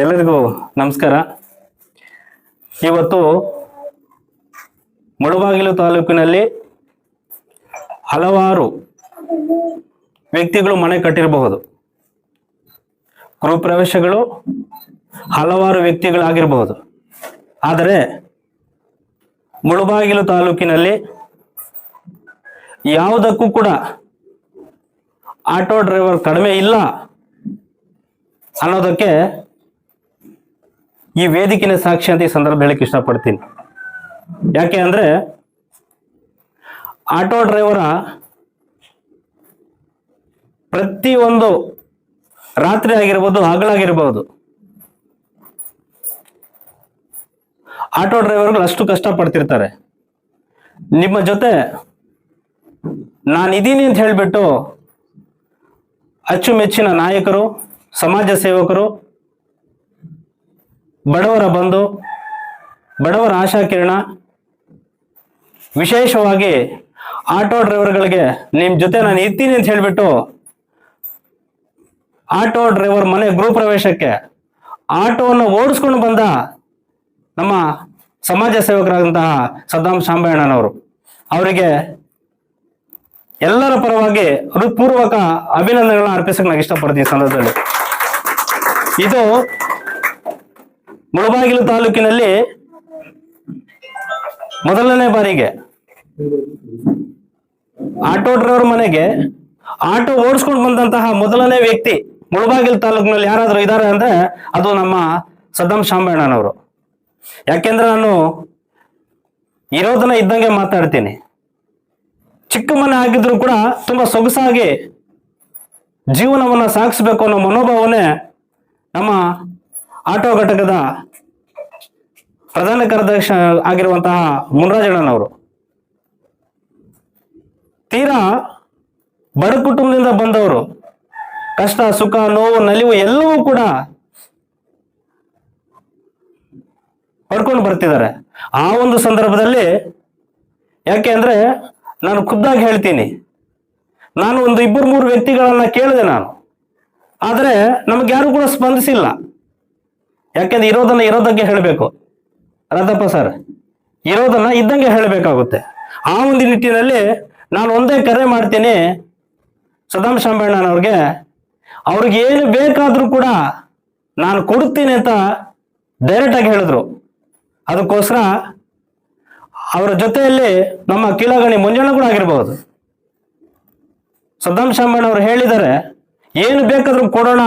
ಎಲ್ಲರಿಗೂ ನಮಸ್ಕಾರ. ಇವತ್ತು ಮುಳಬಾಗಿಲು ತಾಲೂಕಿನಲ್ಲಿ ಹಲವಾರು ವ್ಯಕ್ತಿಗಳು ಮನೆ ಕಟ್ಟಿರಬಹುದು. ಗೃಹಪ್ರವೇಶಗಳು ಹಲವಾರು ವ್ಯಕ್ತಿಗಳಾಗಿರಬಹುದು. ಆದರೆ ಮುಳಬಾಗಿಲು ತಾಲೂಕಿನಲ್ಲಿ ಯಾವುದಕ್ಕೂ ಕೂಡ ಆಟೋ ಡ್ರೈವರ್ ಕಡಿಮೆ ಇಲ್ಲ ಅನ್ನೋದಕ್ಕೆ ಈ ವೇದಿಕೆಯ ಸಾಕ್ಷಿ ಅಂತ ಈ ಸಂದರ್ಭ ಹೇಳಕ್ಕೆ ಇಷ್ಟಪಡ್ತೀನಿ. ಯಾಕೆ ಅಂದ್ರೆ ಆಟೋ ಡ್ರೈವರ ಪ್ರತಿಯೊಂದು ರಾತ್ರಿ ಆಗಿರ್ಬೋದು, ಹಗಲಾಗಿರ್ಬೋದು, ಆಟೋ ಡ್ರೈವರ್ಗಳು ಅಷ್ಟು ಕಷ್ಟಪಡ್ತಿರ್ತಾರೆ. ನಿಮ್ಮ ಜೊತೆ ನಾನಿದ್ದೀನಿ ಅಂತ ಹೇಳಿಬಿಟ್ಟು ಅಚ್ಚುಮೆಚ್ಚಿನ ನಾಯಕರು, ಸಮಾಜ ಸೇವಕರು, ಬಡವರ ಬಂಧು, ಬಡವರ ಆಶಾಕಿರಣ, ವಿಶೇಷವಾಗಿ ಆಟೋ ಡ್ರೈವರ್ಗಳಿಗೆ ನಿಮ್ಮ ಜೊತೆ ನಾನು ಇರ್ತೀನಿ ಅಂತ ಹೇಳಿಬಿಟ್ಟು ಆಟೋ ಡ್ರೈವರ್ ಮನೆ ಗೃಹ ಪ್ರವೇಶಕ್ಕೆ ಆಟೋವನ್ನು ಓಡಿಸ್ಕೊಂಡು ಬಂದ ನಮ್ಮ ಸಮಾಜ ಸೇವಕರಾದಂತಹ ಸದ್ದಾಂ ಶಾಂಬಣ್ಣನವರು, ಅವರಿಗೆ ಎಲ್ಲರ ಪರವಾಗಿ ಹೃತ್ಪೂರ್ವಕ ಅಭಿನಂದನೆಗಳನ್ನ ಅರ್ಪಿಸಕ್ಕೆ ನಾನು ಇಷ್ಟಪಡ್ತೀನಿ. ಸಂದರ್ಭದಲ್ಲಿ ಇದು ಮುಳಬಾಗಿಲು ತಾಲೂಕಿನಲ್ಲಿ ಮೊದಲನೇ ಬಾರಿಗೆ ಆಟೋ ಡ್ರೈವರ್ ಮನೆಗೆ ಆಟೋ ಓಡಿಸ್ಕೊಂಡು ಬಂದಂತಹ ಮೊದಲನೇ ವ್ಯಕ್ತಿ ಮುಳಬಾಗಿಲು ತಾಲೂಕಿನಲ್ಲಿ ಯಾರಾದ್ರೂ ಇದ್ದಾರೆ ಅಂದ್ರೆ ಅದು ನಮ್ಮ ಸದ್ದಾಂ ಶಾಂಬಣ್ಣನವರು. ಯಾಕೆಂದ್ರೆ ನಾನು ಇರೋದನ್ನ ಇದ್ದಂಗೆ ಮಾತಾಡ್ತೀನಿ. ಚಿಕ್ಕ ಮನೆ ಆಗಿದ್ರು ಕೂಡ ತುಂಬಾ ಸೊಗಸಾಗಿ ಜೀವನವನ್ನ ಸಾಗಿಸ್ಬೇಕು ಅನ್ನೋ ಮನೋಭಾವನೆ ನಮ್ಮ ಆಟೋ ಘಟಕದ ಪ್ರಧಾನ ಕಾರ್ಯದರ್ಶಿ ಆಗಿರುವಂತಹ ಮುನ್ರಾಜಣ್ಣನವರು. ತೀರಾ ಬಡ ಕುಟುಂಬದಿಂದ ಬಂದವರು, ಕಷ್ಟ ಸುಖ ನೋವು ನಲಿವು ಎಲ್ಲವೂ ಕೂಡ ಪಡ್ಕೊಂಡು ಬರ್ತಿದ್ದಾರೆ. ಆ ಒಂದು ಸಂದರ್ಭದಲ್ಲಿ ಯಾಕೆ ಅಂದ್ರೆ ನಾನು ಖುದ್ದಾಗಿ ಹೇಳ್ತೀನಿ, ನಾನು ಒಂದು 2-3 ವ್ಯಕ್ತಿಗಳನ್ನ ಕೇಳಿದೆ ನಾನು, ಆದರೆ ನಮ್ಗೆ ಯಾರು ಕೂಡ ಸ್ಪಂದಿಸಿಲ್ಲ. ಯಾಕೆಂದ್ರೆ ಇರೋದನ್ನ ಇರೋದಕ್ಕೆ ಹೇಳಬೇಕು. ರಾಧಪ್ಪ ಸರ್, ಇರೋದನ್ನ ಇದ್ದಂಗೆ ಹೇಳಬೇಕಾಗುತ್ತೆ. ಆ ಒಂದು ನಿಟ್ಟಿನಲ್ಲಿ ನಾನು ಒಂದೇ ಕರೆ ಮಾಡ್ತೀನಿ ಸದ್ದಾಂ ಶಾಂಬಣ್ಣನವ್ರಿಗೆ, ಅವ್ರಿಗೆ ಏನು ಬೇಕಾದ್ರೂ ಕೂಡ ನಾನು ಕೊಡ್ತೀನಿ ಅಂತ ಡೈರೆಕ್ಟ್ ಆಗಿ ಹೇಳಿದ್ರು. ಅದಕ್ಕೋಸ್ಕರ ಅವರ ಜೊತೆಯಲ್ಲಿ ನಮ್ಮ ಕೀಳಗಣಿ ಮಂಜಣ್ಣ ಕೂಡ ಆಗಿರ್ಬಹುದು. ಸದ್ದಾಂ ಶಾಂಬಣ್ಣವರು ಹೇಳಿದ್ದಾರೆ, ಏನು ಬೇಕಾದ್ರೂ ಕೊಡೋಣ,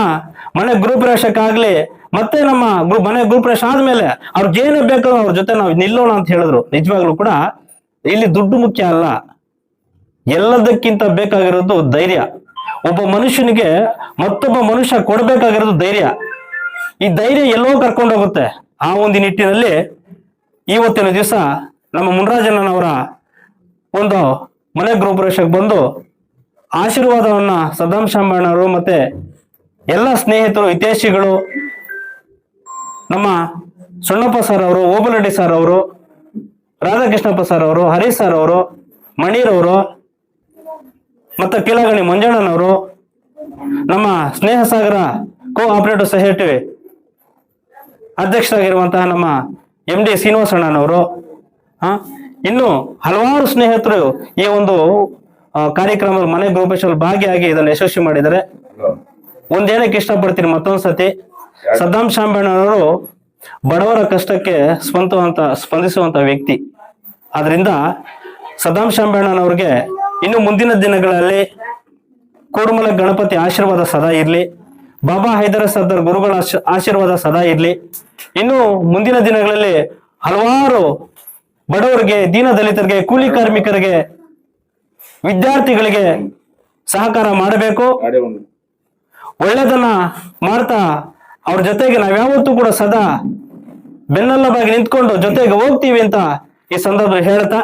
ಮನೆ ಗೃಹ ಪ್ರವೇಶಕ್ಕಾಗ್ಲಿ, ಮತ್ತೆ ನಮ್ಮ ಮನೆ ಗೃಹ ಪ್ರವೇಶ ಆದ್ಮೇಲೆ ಅವ್ರಿಗೆ ಏನು ಬೇಕಾದ್ರೂ ಅವ್ರ ಜೊತೆ ನಾವು ನಿಲ್ಲೋಣ ಅಂತ ಹೇಳಿದ್ರು. ನಿಜವಾಗ್ಲೂ ಕೂಡ ಇಲ್ಲಿ ದುಡ್ಡು ಮುಖ್ಯ ಅಲ್ಲ, ಎಲ್ಲದಕ್ಕಿಂತ ಬೇಕಾಗಿರೋದು ಧೈರ್ಯ. ಒಬ್ಬ ಮನುಷ್ಯನಿಗೆ ಮತ್ತೊಬ್ಬ ಮನುಷ್ಯ ಕೊಡ್ಬೇಕಾಗಿರೋದು ಧೈರ್ಯ. ಈ ಧೈರ್ಯ ಎಲ್ಲೋ ಕರ್ಕೊಂಡು ಹೋಗುತ್ತೆ. ಆ ಒಂದು ನಿಟ್ಟಿನಲ್ಲಿ ಇವತ್ತಿನ ದಿವಸ ನಮ್ಮ ಮುನ್ರಾಜಣ್ಣನವರ ಒಂದು ಮನೆ ಗೃಹ ಪ್ರವೇಶಕ್ಕೆ ಬಂದು ಆಶೀರ್ವಾದವನ್ನ ಸದ್ದಾಂ ಶಾಂಬಣ್ಣವರು ಮತ್ತೆ ಎಲ್ಲ ಸ್ನೇಹಿತರು, ಹಿತೈಷಿಗಳು, ನಮ್ಮ ಸೊಣ್ಣಪ್ಪ ಸರ್ ಅವರು, ಓಬಲಡ್ಡಿ ಸರ್ ಅವರು, ರಾಧಾಕೃಷ್ಣಪ್ಪ ಸರ್ ಅವರು, ಹರೀಶ್ ಸರ್ ಅವರು, ಮಣೀರವರು, ಮತ್ತೆ ಕೀಳಗಣಿ ಮಂಜಣ್ಣನವರು, ನಮ್ಮ ಸ್ನೇಹ ಸಾಗರ ಕೋ ಆಪರೇಟಿವ್ ಸೊಸೈಟಿ ಅಧ್ಯಕ್ಷರಾಗಿರುವಂತಹ ನಮ್ಮ MD ಶ್ರೀನಿವಾಸಣ್ಣನವರು, ಇನ್ನು ಹಲವಾರು ಸ್ನೇಹಿತರು ಈ ಒಂದು ಕಾರ್ಯಕ್ರಮದ ಮನೆ ಗೃಹಪ್ರವೇಶದಲ್ಲಿ ಭಾಗಿಯಾಗಿ ಇದನ್ನು ಯಶಸ್ವಿ ಮಾಡಿದ್ದಾರೆ. ಒಂದೇನಕ್ಕೆ ಇಷ್ಟಪಡ್ತೀನಿ, ಮತ್ತೊಂದು ಸತಿ ಸದ್ದಾಂ ಶಾಂಬಣ್ಣನವರು ಬಡವರ ಕಷ್ಟಕ್ಕೆ ಸ್ಪಂದಿಸುವಂತ ವ್ಯಕ್ತಿ. ಆದ್ರಿಂದ ಸದ್ದಾಂ ಶಾಂಬಣ್ಣನವ್ರಿಗೆ ಇನ್ನು ಮುಂದಿನ ದಿನಗಳಲ್ಲಿ ಕೂಡುಮಲ ಗಣಪತಿ ಆಶೀರ್ವಾದ ಸದಾ ಇರ್ಲಿ, ಬಾಬಾ ಹೈದರ ಸರ್ದಾರ್ ಗುರುಗಳ ಆಶೀರ್ವಾದ ಸದಾ ಇರ್ಲಿ. ಇನ್ನು ಮುಂದಿನ ದಿನಗಳಲ್ಲಿ ಹಲವಾರು ಬಡವರಿಗೆ, ದೀನ ದಲಿತರಿಗೆ, ಕೂಲಿ ಕಾರ್ಮಿಕರಿಗೆ, ವಿದ್ಯಾರ್ಥಿಗಳಿಗೆ ಸಹಕಾರ ಮಾಡಬೇಕು. ಒಳ್ಳೆದನ್ನ ಮಾಡ್ತಾ ಅವ್ರ ಜೊತೆಗೆ ನಾವ್ಯಾವತ್ತೂ ಕೂಡ ಸದಾ ಬೆನ್ನೆಲುಬಾಗಿ ನಿಂತ್ಕೊಂಡು ಜೊತೆಗೆ ಹೋಗ್ತೀವಿ ಅಂತ ಈ ಸಂದರ್ಭ ಹೇಳ್ತಾ,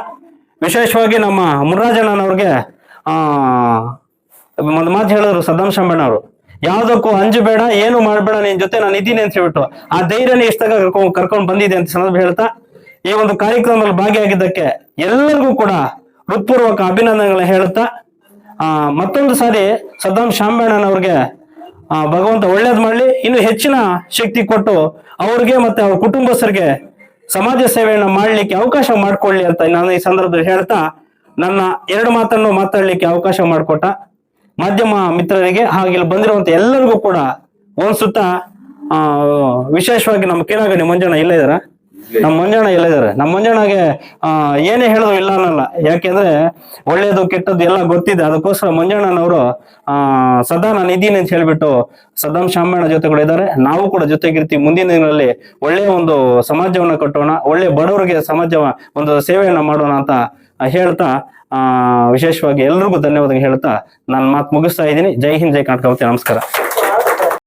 ವಿಶೇಷವಾಗಿ ನಮ್ಮ ಮುನ್ರಾಜಣ್ಣನವ್ರಿಗೆ ಒಂದು ಮಾತು ಹೇಳಿದ್ರು ಸದ್ದಾಂ ಶಾಂಬಣ್ಣವರು, ಯಾವ್ದಕ್ಕೂ ಅಂಜಬೇಡ, ಏನು ಮಾಡ್ಬೇಡ, ನಿನ್ ಜೊತೆ ನಾನು ಇದ್ದೀನಿ ಅಂತ ಹೇಳ್ಬಿಟ್ಟು ಆ ಧೈರ್ಯನ ಇಷ್ಟಾಗ ಕರ್ಕೊಂಡು ಬಂದಿದೆ ಅಂತ ಸಂದರ್ಭ ಹೇಳ್ತಾ, ಈ ಒಂದು ಕಾರ್ಯಕ್ರಮದಲ್ಲಿ ಭಾಗಿಯಾಗಿದ್ದಕ್ಕೆ ಎಲ್ಲರಿಗೂ ಕೂಡ ಹೃತ್ಪೂರ್ವಕ ಅಭಿನಂದನೆಗಳನ್ನ ಹೇಳುತ್ತಾ, ಮತ್ತೊಂದು ಸಾರಿ ಸದ್ದಾಂ ಶಾಂಬಣ್ಣನವ್ರಿಗೆ ಭಗವಂತ ಒಳ್ಳೇದ್ ಮಾಡ್ಲಿ, ಇನ್ನು ಹೆಚ್ಚಿನ ಶಕ್ತಿ ಕೊಟ್ಟು ಅವ್ರಿಗೆ ಮತ್ತೆ ಅವ್ರ ಕುಟುಂಬಸ್ಥರಿಗೆ ಸಮಾಜ ಸೇವೆಯನ್ನ ಮಾಡ್ಲಿಕ್ಕೆ ಅವಕಾಶ ಮಾಡ್ಕೊಳ್ಳಿ ಅಂತ ನಾನು ಈ ಸಂದರ್ಭದಲ್ಲಿ ಹೇಳ್ತಾ ನನ್ನ 2 ಮಾತನ್ನು ಮಾತಾಡ್ಲಿಕ್ಕೆ ಅವಕಾಶ ಮಾಡಿಕೊಟ್ಟ ಮಾಧ್ಯಮ ಮಿತ್ರರಿಗೆ ಹಾಗೆ ಇಲ್ಲಿ ಬಂದಿರುವಂತ ಎಲ್ಲರಿಗೂ ಕೂಡ ಒಂದ್ ಸುತ್ತ ವಿಶೇಷವಾಗಿ ನಮ್ಮ ಕೇನಾಗಣಿ ಮಂಜಣ್ಣ ಇಲ್ಲ ಇದಾರ, ನಮ್ಮ ಮಂಜಣ್ಣ ಎಲ್ಲ ಇದಾರೆ. ನಮ್ಮ ಮಂಜಣ್ಣಗೆ ಏನೇ ಹೇಳಿದ್ರು ಇಲ್ಲ ಅನ್ನಲ್ಲ, ಯಾಕೆಂದ್ರೆ ಒಳ್ಳೇದು ಕೆಟ್ಟದ್ದು ಎಲ್ಲ ಗೊತ್ತಿದೆ. ಅದಕ್ಕೋಸ್ಕರ ಮಂಜಣ್ಣನವರು ಸದಾ ನಾನು ಇದ್ದೀನಿ ಅಂತ ಹೇಳ್ಬಿಟ್ಟು ಸದ್ದಾಂ ಶಾಮಣ್ಣ ಜೊತೆ ಕೂಡ ಇದ್ದಾರೆ. ನಾವು ಕೂಡ ಜೊತೆಗಿರ್ತೀವಿ. ಮುಂದಿನ ದಿನಗಳಲ್ಲಿ ಒಳ್ಳೆಯ ಒಂದು ಸಮಾಜವನ್ನ ಕಟ್ಟೋಣ, ಒಳ್ಳೆ ಬಡವರಿಗೆ ಸಮಾಜ ಒಂದು ಸೇವೆಯನ್ನ ಮಾಡೋಣ ಅಂತ ಹೇಳ್ತಾ ವಿಶೇಷವಾಗಿ ಎಲ್ರಿಗೂ ಧನ್ಯವಾದ ಹೇಳ್ತಾ ನಾನು ಮಾತು ಮುಗಿಸ್ತಾ ಇದ್ದೀನಿ. ಜೈ ಹಿಂದ್, ಜೈ ಕರ್ನಾಟಕ. ನಮಸ್ಕಾರ.